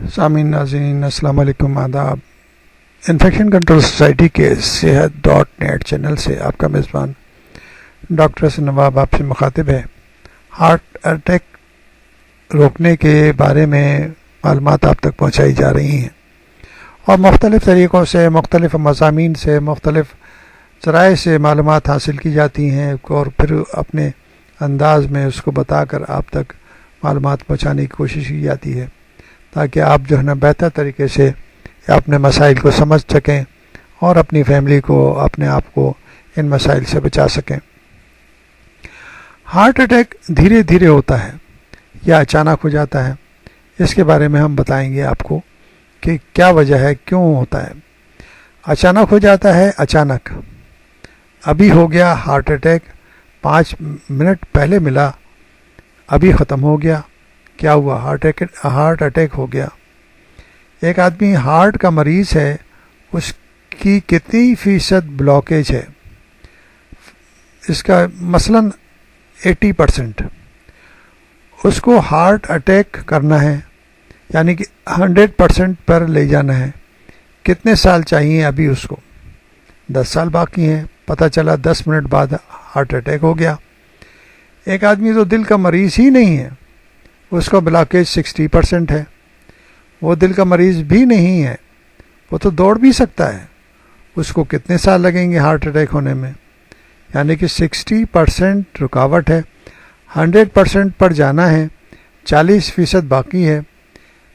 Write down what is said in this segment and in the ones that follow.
سامعین ناظرین السلام علیکم، آداب۔ انفیکشن کنٹرول سوسائٹی کے صحت.نیٹ چینل سے آپ کا میزبان ڈاکٹر حسن نواب آپ سے مخاطب ہے۔ ہارٹ اٹیک روکنے کے بارے میں معلومات آپ تک پہنچائی جا رہی ہیں اور مختلف طریقوں سے، مختلف مضامین سے، مختلف ذرائع سے معلومات حاصل کی جاتی ہیں اور پھر اپنے انداز میں اس کو بتا کر آپ تک معلومات پہنچانے کی کوشش کی جاتی ہے تاکہ آپ جو ہے نا بہتر طریقے سے اپنے مسائل کو سمجھ سکیں اور اپنی فیملی کو، اپنے آپ کو ان مسائل سے بچا سکیں۔ ہارٹ اٹیک دھیرے دھیرے ہوتا ہے یا اچانک ہو جاتا ہے، اس کے بارے میں ہم بتائیں گے آپ کو کہ کیا وجہ ہے، کیوں ہوتا ہے۔ اچانک ہو جاتا ہے، اچانک ابھی ہو گیا ہارٹ اٹیک، 5 منٹ پہلے ملا، ابھی ختم ہو گیا۔ کیا ہوا؟ ہارٹ اٹیک ہو گیا۔ ایک آدمی ہارٹ کا مریض ہے، اس کی کتنی فیصد بلاکیج ہے؟ اس کا مثلاً 80%۔ اس کو ہارٹ اٹیک کرنا ہے یعنی کہ 100% پر لے جانا ہے۔ کتنے سال چاہیے ابھی اس کو؟ 10 سال باقی ہیں۔ پتہ چلا 10 منٹ بعد ہارٹ اٹیک ہو گیا۔ ایک آدمی تو دل کا مریض ہی نہیں ہے، اس کا بلاکیج 60% ہے، وہ دل کا مریض بھی نہیں ہے، وہ تو دوڑ بھی سکتا ہے، اس کو کتنے سال لگیں گے ہارٹ اٹیک ہونے میں؟ یعنی کہ 60% رکاوٹ ہے، 100% پر جانا ہے، 40% باقی ہے،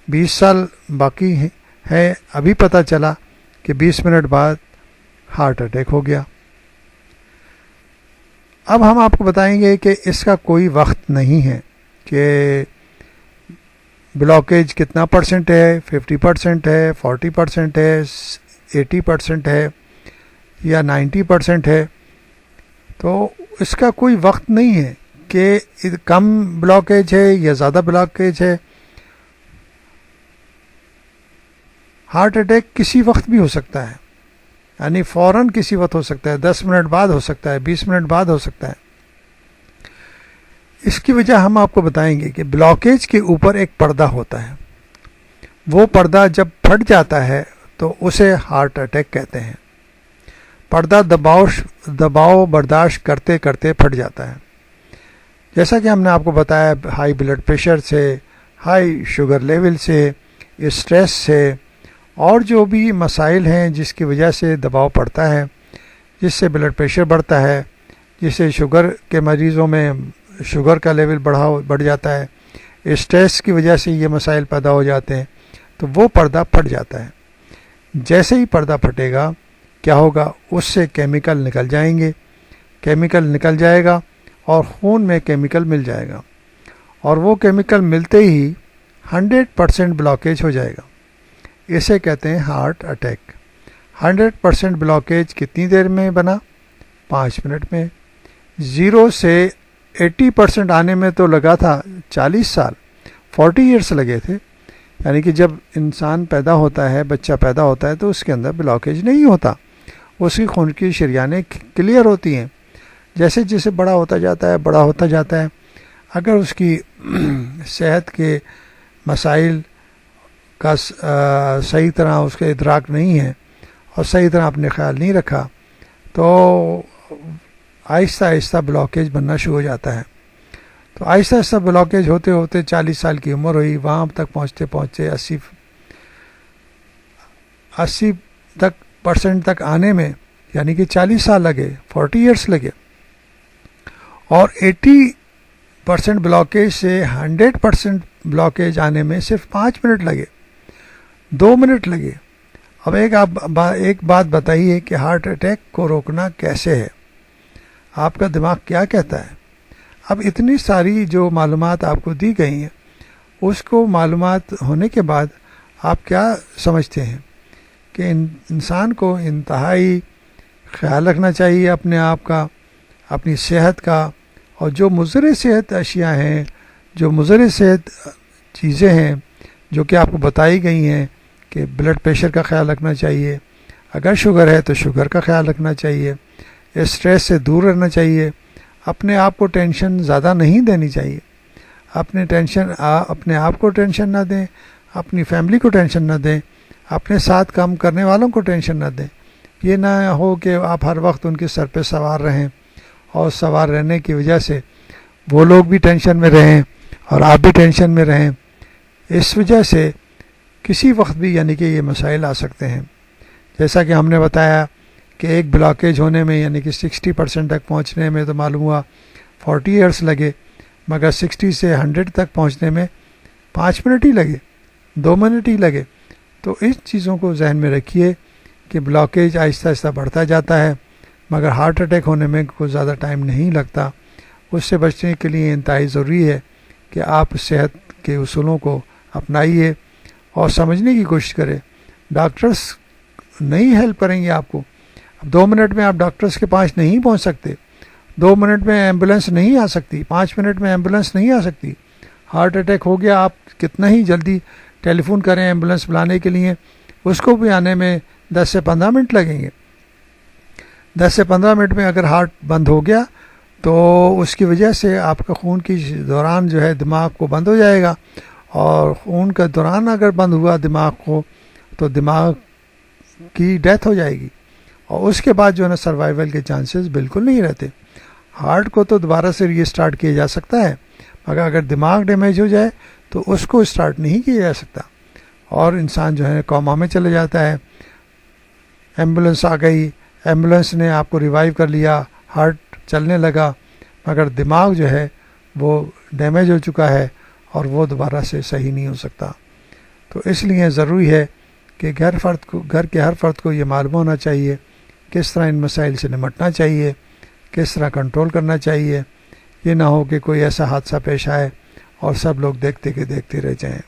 20 سال باقی ہے، ابھی پتہ چلا کہ 20 منٹ بعد ہارٹ اٹیک ہو گیا۔ اب ہم آپ کو بتائیں گے کہ اس کا کوئی وقت نہیں ہے کہ بلاکیج کتنا پرسنٹ ہے، 50% ہے، 40% ہے، 80% ہے یا 90% ہے۔ تو اس کا کوئی وقت نہیں ہے کہ کم بلاکیج ہے یا زیادہ بلاکیج ہے۔ ہارٹ اٹیک کسی وقت بھی ہو سکتا ہے، یعنی فوراً کسی وقت ہو سکتا ہے، 10 منٹ بعد ہو سکتا ہے، 20 منٹ بعد ہو سکتا ہے۔ اس کی وجہ ہم آپ کو بتائیں گے کہ بلاکیج کے اوپر ایک پردہ ہوتا ہے، وہ پردہ جب پھٹ جاتا ہے تو اسے ہارٹ اٹیک کہتے ہیں۔ پردہ دباؤ برداشت کرتے کرتے پھٹ جاتا ہے، جیسا کہ ہم نے آپ کو بتایا، ہائی بلڈ پریشر سے، ہائی شوگر لیول سے، اسٹریس سے، اور جو بھی مسائل ہیں جس کی وجہ سے دباؤ پڑتا ہے، جس سے بلڈ پریشر بڑھتا ہے، جس سے شوگر کے مریضوں میں شوگر کا لیول بڑھ جاتا ہے، اسٹریس کی وجہ سے یہ مسائل پیدا ہو جاتے ہیں، تو وہ پردہ پھٹ جاتا ہے۔ جیسے ہی پردہ پھٹے گا کیا ہوگا؟ اس سے کیمیکل نکل جائیں گے، کیمیکل نکل جائے گا اور خون میں کیمیکل مل جائے گا، اور وہ کیمیکل ملتے ہی 100% بلاکیج ہو جائے گا۔ اسے کہتے ہیں ہارٹ اٹیک۔ 100% بلاکیج کتنی دیر میں بنا؟ 5 منٹ میں۔ 0 سے 80% آنے میں تو لگا تھا 40 سال، 40 ایئرس لگے تھے۔ یعنی کہ جب انسان پیدا ہوتا ہے، بچہ پیدا ہوتا ہے، تو اس کے اندر بلاکیج نہیں ہوتا، اس کی خون کی شریانیں کلیئر ہوتی ہیں۔ جیسے جیسے بڑا ہوتا جاتا ہے، اگر اس کی صحت کے مسائل کا صحیح طرح اس کا ادراک نہیں ہے اور صحیح طرح اپنے خیال نہیں رکھا، تو آہستہ آہستہ بلاکیج بننا شروع ہو جاتا ہے۔ تو آہستہ آہستہ بلاکیج ہوتے ہوتے 40 سال کی عمر ہوئی، وہاں تک پہنچتے 80% تک آنے میں یعنی کہ 40 سال لگے، 40 ایئرس لگے، اور 80% بلاکیج سے 100% بلاکیج آنے میں صرف 5 منٹ لگے، 2 منٹ لگے۔ اب ایک بات بتائیے کہ ہارٹ اٹیک کو روکنا کیسے ہے؟ آپ کا دماغ کیا کہتا ہے؟ اب اتنی ساری جو معلومات آپ کو دی گئی ہیں، اس کو معلومات ہونے کے بعد آپ کیا سمجھتے ہیں کہ انسان کو انتہائی خیال رکھنا چاہیے اپنے آپ کا، اپنی صحت کا، اور جو مضر صحت اشیاء ہیں، جو مضر صحت چیزیں ہیں جو کہ آپ کو بتائی گئی ہیں کہ بلڈ پریشر کا خیال رکھنا چاہیے، اگر شوگر ہے تو شوگر کا خیال رکھنا چاہیے، اسٹریس سے دور رہنا چاہیے، اپنے آپ کو ٹینشن زیادہ نہیں دینی چاہیے، اپنے آپ کو ٹینشن نہ دیں، اپنی فیملی کو ٹینشن نہ دیں، اپنے ساتھ کام کرنے والوں کو ٹینشن نہ دیں. یہ نہ ہو کہ آپ ہر وقت ان کے سر پہ سوار رہیں اور سوار رہنے کی وجہ سے وہ لوگ بھی ٹینشن میں رہیں اور آپ بھی ٹینشن میں رہیں. اس وجہ سے کسی وقت بھی یعنی کہ یہ مسائل آ سکتے ہیں. جیسا کہ ہم نے بتایا کہ ایک بلاکیج ہونے میں یعنی کہ 60% تک پہنچنے میں تو معلوم ہوا 40 ایئرس لگے، مگر 60 سے 100 تک پہنچنے میں 5 منٹ ہی لگے، 2 منٹ ہی لگے. تو اس چیزوں کو ذہن میں رکھیے کہ بلاکیج آہستہ آہستہ بڑھتا جاتا ہے، مگر ہارٹ اٹیک ہونے میں کوئی زیادہ ٹائم نہیں لگتا. اس سے بچنے کے لیے انتہائی ضروری ہے کہ آپ صحت کے اصولوں کو اپنائیے اور سمجھنے کی کوشش کریں. ڈاکٹرز نہیں ہیلپ کریں گے آپ کو. اب 2 منٹ میں آپ ڈاکٹرز کے پاس نہیں پہنچ سکتے، 2 منٹ میں ایمبولینس نہیں آ سکتی، 5 منٹ میں ایمبولینس نہیں آ سکتی. ہارٹ اٹیک ہو گیا، آپ کتنا ہی جلدی ٹیلی فون کریں ایمبولینس بلانے کے لیے، اس کو بھی آنے میں 10 سے 15 منٹ لگیں گے. 10 سے 15 منٹ میں اگر ہارٹ بند ہو گیا تو اس کی وجہ سے آپ کا خون کی دوران جو ہے دماغ کو بند ہو جائے گا، اور خون کا دوران اگر بند ہوا دماغ کو تو دماغ کی ڈیتھ ہو جائے گی، اور اس کے بعد جو ہے نا سروائیول کے چانسز بالکل نہیں رہتے. ہارٹ کو تو دوبارہ سے ری اسٹارٹ کیا جا سکتا ہے، مگر اگر دماغ ڈیمیج ہو جائے تو اس کو اسٹارٹ نہیں کیا جا سکتا، اور انسان جو ہے کوما میں چلے جاتا ہے. ایمبولینس آ گئی، ایمبولینس نے آپ کو ریوائیو کر لیا، ہارٹ چلنے لگا، مگر دماغ جو ہے وہ ڈیمیج ہو چکا ہے اور وہ دوبارہ سے صحیح نہیں ہو سکتا. تو اس لیے ضروری ہے کہ گھر کے ہر فرد کو یہ معلوم ہونا چاہیے کس طرح ان مسائل سے نمٹنا چاہیے، کس طرح کنٹرول کرنا چاہیے. یہ نہ ہو کہ کوئی ایسا حادثہ پیش آئے اور سب لوگ دیکھتے رہ جائیں.